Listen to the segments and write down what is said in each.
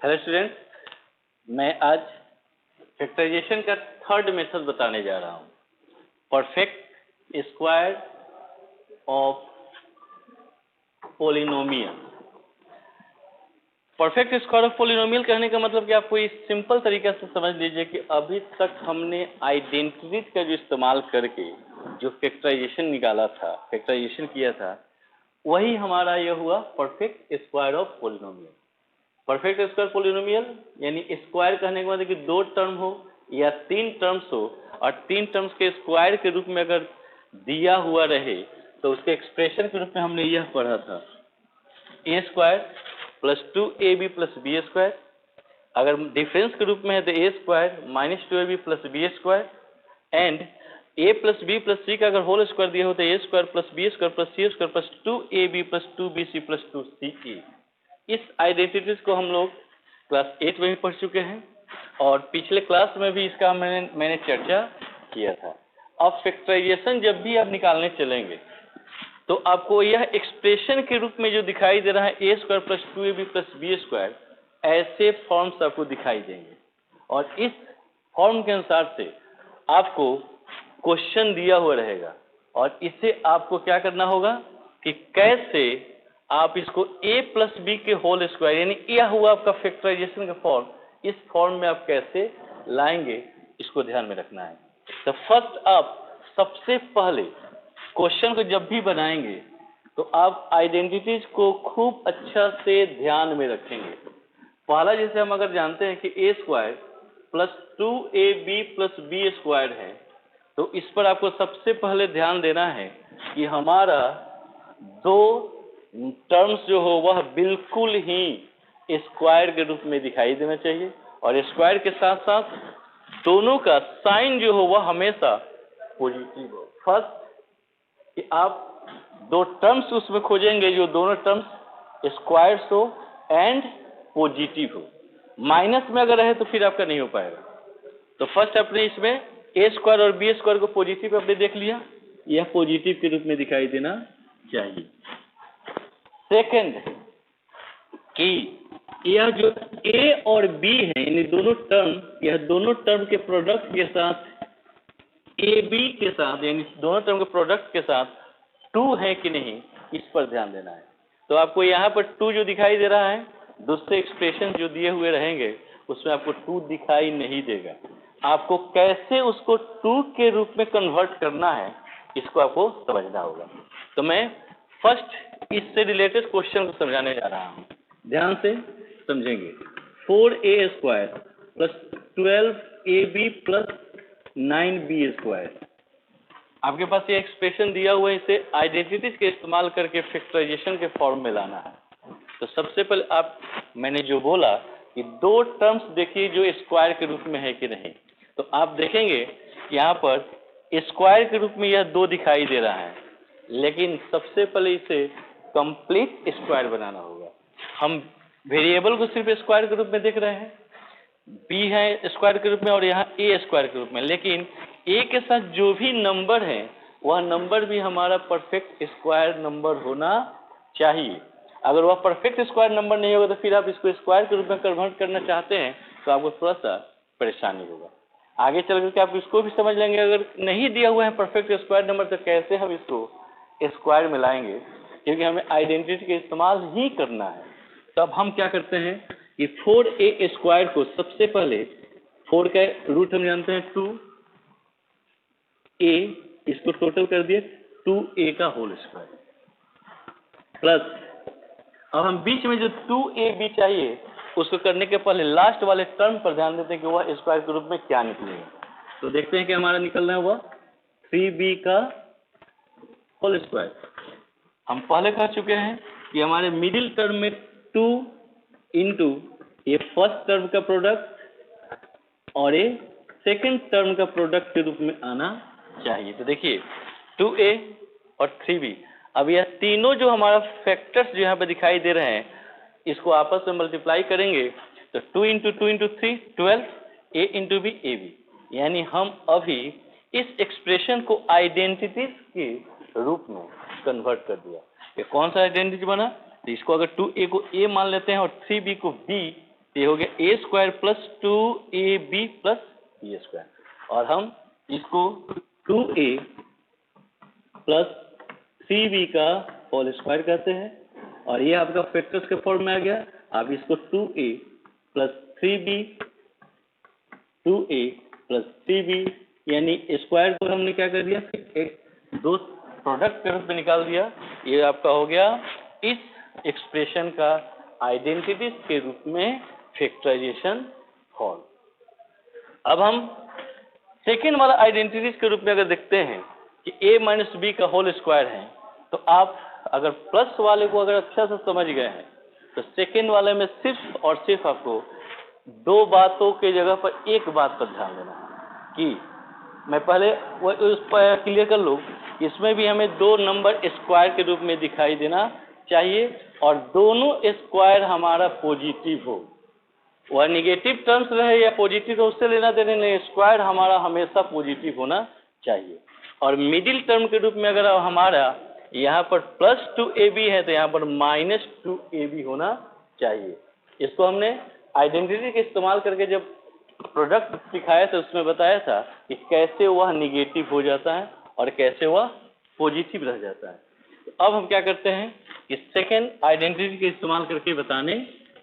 Hello student, मैं आज factorisation का थर्ड मेथड बताने जा रहा हूँ। Perfect square of polynomial. Perfect square of polynomial कहने का मतलब कि आपको इस सिंपल तरीके से समझ लीजिए कि अभी तक हमने आइडेंटिटीज का जो इस्तेमाल करके जो फैक्टराइजेशन निकाला था, फैक्टराइजेशन किया था, वही हमारा यह हुआ perfect square of polynomial. Perfect square polynomial यानी स्क्वायर कहने का मतलब कि दो टर्म हो या तीन टर्म्स हो और तीन टर्म्स के स्क्वायर के रूप में अगर दिया हुआ रहे तो उसके एक्सप्रेशन के रूप में हमने यह पढ़ा था, A square plus 2ab plus B square. अगर डिफरेंस के रूप में है तो A square minus 2ab plus B square and A plus B plus C का अगर होल स्क्वायर दिया हो तो A square plus B square plus C square plus 2ab plus 2bc plus 2ca। इस आइडेंटिटीज को हम लोग क्लास 8 में भी पढ़ चुके हैं और पिछले क्लास में भी इसका मैंने चर्चा किया था। अब फैक्टराइजेशन जब भी आप निकालने चलेंगे तो आपको यह एक्सप्रेशन के रूप में जो दिखाई दे रहा है A square plus 2ab plus B square, ऐसे फॉर्म्स आपको दिखाई देंगे और इस फॉर्म के अनुसार से आपको क्वेश्चन दिया हुआ रहेगा और इससे आपको क्या करना होगा कि कैसे आप इसको a प्लस बी के होल स्क्वायर यानी यह हुआ आपका फैक्टराइजेशन का फॉर्म, इस फॉर्म में आप कैसे लाएंगे इसको ध्यान में रखना है। तो फर्स्ट आप सबसे पहले क्वेश्चन को जब भी बनाएंगे तो आप आइडेंटिटीज को खूब अच्छा से ध्यान में रखेंगे। पहला जैसे हम अगर जानते हैं कि a square plus 2ab plus B square है तो इस पर आपको सबसे पहले ध्यान देना है कि हमारा दो टर्म्स जो हो वह बिल्कुल ही स्क्वायर के रूप में दिखाई देना चाहिए और स्क्वायर के साथ साथ दोनों का साइन जो हो वह हमेशा पॉजिटिव हो। फर्स्ट कि आप दो टर्म्स उसमें खोजेंगे जो दोनों टर्म्स स्क्वायर्स हो एंड पॉजिटिव हो। माइनस में अगर रहे तो फिर आपका नहीं हो पाएगा। तो फर्स्ट आपने इसमें ए स्क्वायर और बी स्क्वायर को पॉजिटिव आपने देख लिया, यह पॉजिटिव के रूप में दिखाई देना चाहिए। सेकंड कि यह जो ए और बी है यानी दोनों टर्म, यह दोनों टर्म के प्रोडक्ट के साथ ए बी के साथ यानी दोनों टर्म के प्रोडक्ट के साथ 2 है कि नहीं, इस पर ध्यान देना है। तो आपको यहाँ पर 2 जो दिखाई दे रहा है, दूसरे एक्सप्रेशन जो दिए हुए रहेंगे उसमें आपको 2 दिखाई नहीं देगा। आपको कैसे उसको 2 के रूप में कन्वर्ट करना है इसको आपको समझना होगा। तो मैं फर्स्ट इससे रिलेटेड क्वेश्चन को समझाने जा रहा हूँ, ध्यान से समझेंगे। 4a square plus 12ab plus 9b square, आपके पास ये एक्सप्रेशन दिया हुआ है, इसे आइडेंटिटीज के इस्तेमाल करके फैक्टराइजेशन के फॉर्म में लाना है। तो सबसे पहले मैंने जो बोला कि दो टर्म्स देखिए जो स्क्वायर के रूप में है कि नहीं, तो आप देखेंगे यहाँ पर स्क्वायर के रूप में यह 2 दिखाई दे रहा है, लेकिन सबसे पहले इसे कंप्लीट स्क्वायर बनाना होगा। हम वेरिएबल को सिर्फ स्क्वायर के रूप में देख रहे हैं, b है स्क्वायर के रूप में और यहाँ a स्क्वायर के रूप में, लेकिन a के साथ जो भी नंबर है वह नंबर भी हमारा परफेक्ट स्क्वायर नंबर होना चाहिए। अगर वह परफेक्ट स्क्वायर नंबर नहीं होगा तो फिर आप इसको स्क्वायर के रूप में कन्वर्ट करना चाहते हैं तो आपको थोड़ा सा परेशानी होगा। आगे चल करके आप इसको भी समझ लेंगे। अगर नहीं दिया हुआ है परफेक्ट स्क्वायर नंबर तो कैसे हम इसको स्क्वायर में लाएंगे, क्योंकि हमें आइडेंटिटी का इस्तेमाल ही करना है। तो अब हम क्या करते हैं कि 4a स्क्वायर को सबसे पहले 4 का रूट हम जानते हैं 2a, इसको टोटल कर दिए 2a का होल स्क्वायर प्लस अब हम बीच में जो 2ab चाहिए उसको करने के पहले लास्ट वाले टर्म पर ध्यान देते हैं कि वह स्क्वायर के रूप में क्या निकलेगा। तो देखते हैं कि हमारा निकलना है वह 3b का होल स्क्वायर। हम पहले कह चुके हैं कि हमारे मिडिल टर्म में 2 इंटू ये फर्स्ट टर्म का प्रोडक्ट और ये सेकंड टर्म का प्रोडक्ट के रूप में आना चाहिए। तो देखिए 2a और 3b, अब यह तीनों जो हमारा फैक्टर्स जो यहाँ पे दिखाई दे रहे हैं इसको आपस में मल्टीप्लाई करेंगे तो 2 into 2 into 3 12, a into b a b, यानी हम अभी इस एक्सप्रेशन को आइडेंटिटीज के रूप में कन्वर्ट कर दिया। ये कौन सा आइडेंटिटी बना, तो इसको अगर 2a को a मान लेते हैं और 3b को b ये हो गया A square plus 2ab plus B square, और हम इसको 2a प्लस 3b का होल स्क्वायर कहते हैं, और ये आपका फैक्टर्स के फॉर्म में आ गया। आप इसको 2a plus 3b 2a plus 3b यानी स्क्वायर को हमने क्या कर दिया, एक दो प्रोडक्ट के रूप में निकाल दिया। ये आपका हो गया इस एक्सप्रेशन का आइडेंटिटीज के रूप में फैक्टराइजेशन फॉर्म। अब हम सेकेंड वाला आइडेंटिटीज के रूप में अगर देखते हैं कि a माइनस बी का होल स्क्वायर है, तो आप अगर प्लस वाले को अगर अच्छा से समझ गए हैं तो सेकेंड वाले में सिर्फ और सिर्फ आपको दो बातों के जगह पर एक बात पर ध्यान देना है कि मैं पहले उस पर क्लियर कर लूँ। इसमें भी हमें दो नंबर स्क्वायर के रूप में दिखाई देना चाहिए और दोनों स्क्वायर हमारा पॉजिटिव हो, वह निगेटिव टर्म्स रहे या पॉजिटिव हो उससे लेना देना नहीं, स्क्वायर हमारा हमेशा पॉजिटिव होना चाहिए। और मिडिल टर्म के रूप में अगर हमारा यहाँ पर प्लस 2ab है तो यहाँ पर माइनस 2ab होना चाहिए। इसको हमने आइडेंटिटी का इस्तेमाल करके जब प्रोडक्ट सिखाया था उसमें बताया था कि कैसे वह निगेटिव हो जाता है और कैसे वह पॉजिटिव रह जाता है। तो अब हम क्या करते हैं कि सेकेंड आइडेंटिटी का इस्तेमाल करके बताने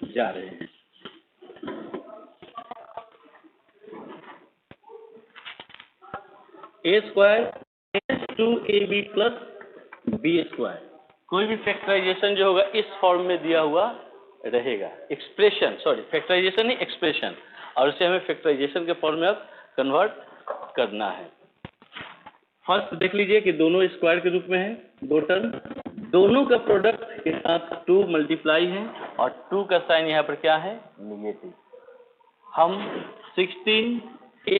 जा रहे हैं। A square 2ab plus B square, कोई भी फैक्टराइजेशन जो होगा इस फॉर्म में दिया हुआ रहेगा। एक्सप्रेशन सॉरी फैक्टराइजेशन ही एक्सप्रेशन, और उसे हमें फैक्टराइजेशन के फॉर्म में अब कन्वर्ट करना है। फर्स्ट देख लीजिए कि दोनों स्क्वायर के रूप में है, दो टर्म, दोनों का प्रोडक्ट के साथ 2 मल्टीप्लाई है और 2 का साइन यहाँ पर क्या है, निगेटिव। हम 16a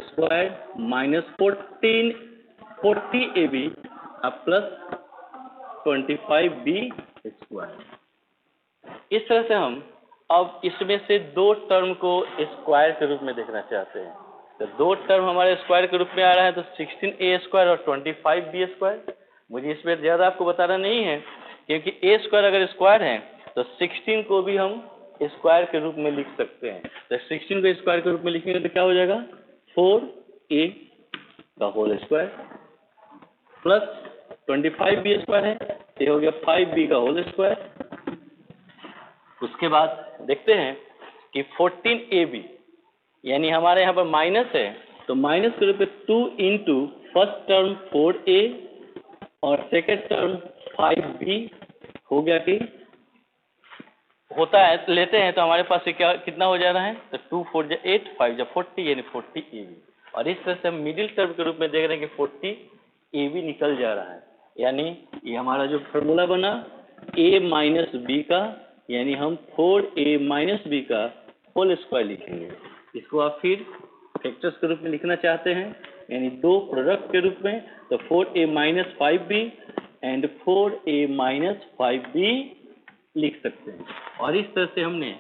square minus 40ab plus 25b square. इस तरह से हम अब इसमें से दो टर्म को स्क्वायर के रूप में देखना चाहते हैं। तो दो टर्म हमारे स्क्वायर के रूप में आ रहा है, तो 16a स्क्वायर और 25b स्क्वायर। मुझे इसमें ज़्यादा आपको बताना नहीं है क्योंकि a स्क्वायर अगर स्क्वायर है तो 16 को भी हम स्क्वायर के रूप में लिख सकते हैं। तो 16 को स्क्वायर के रूप में लिखेंगे तो क्या हो जाएगा, 4a का whole square plus 25b square है, ये हो गया 5b का होल स्क्वायर। उसके बाद देखते हैं कि 14ab यानी हमारे यहाँ पर माइनस है, तो माइनस के रूप में 2 इंटू फर्स्ट टर्म 4a और सेकेंड टर्म 5b हो गया कि होता है, लेते हैं तो हमारे पास क्या कितना हो जा रहा है, तो 2 4 जा 8 5 जा 40 यानी 40ab। और इस तरह से हम मिडिल टर्म के रूप में देख रहे हैं कि 40ab निकल जा रहा है, यानी ये हमारा जो फार्मूला बना a माइनस बी का, यानी हम 4a माइनस बी का होल स्क्वायर लिखेंगे। इसको आप फिर फैक्टर्स के रूप में लिखना चाहते हैं यानी दो प्रोडक्ट के रूप में, तो 4a minus 5b and 4a minus 5b लिख सकते हैं। और इस तरह से हमने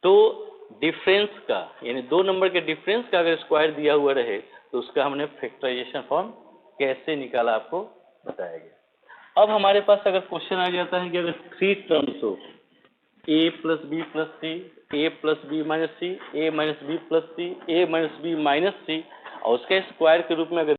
दो डिफरेंस का यानी दो नंबर के डिफरेंस का अगर स्क्वायर दिया हुआ रहे तो उसका हमने फैक्टराइजेशन फॉर्म कैसे निकाला आपको बताया गया। अब हमारे पास अगर क्वेश्चन आ जाता है कि अगर 3 टर्म्स हो a plus B plus C, a plus B minus C, a minus B plus C, a minus B minus C, और उसके स्क्वायर के रूप में अगर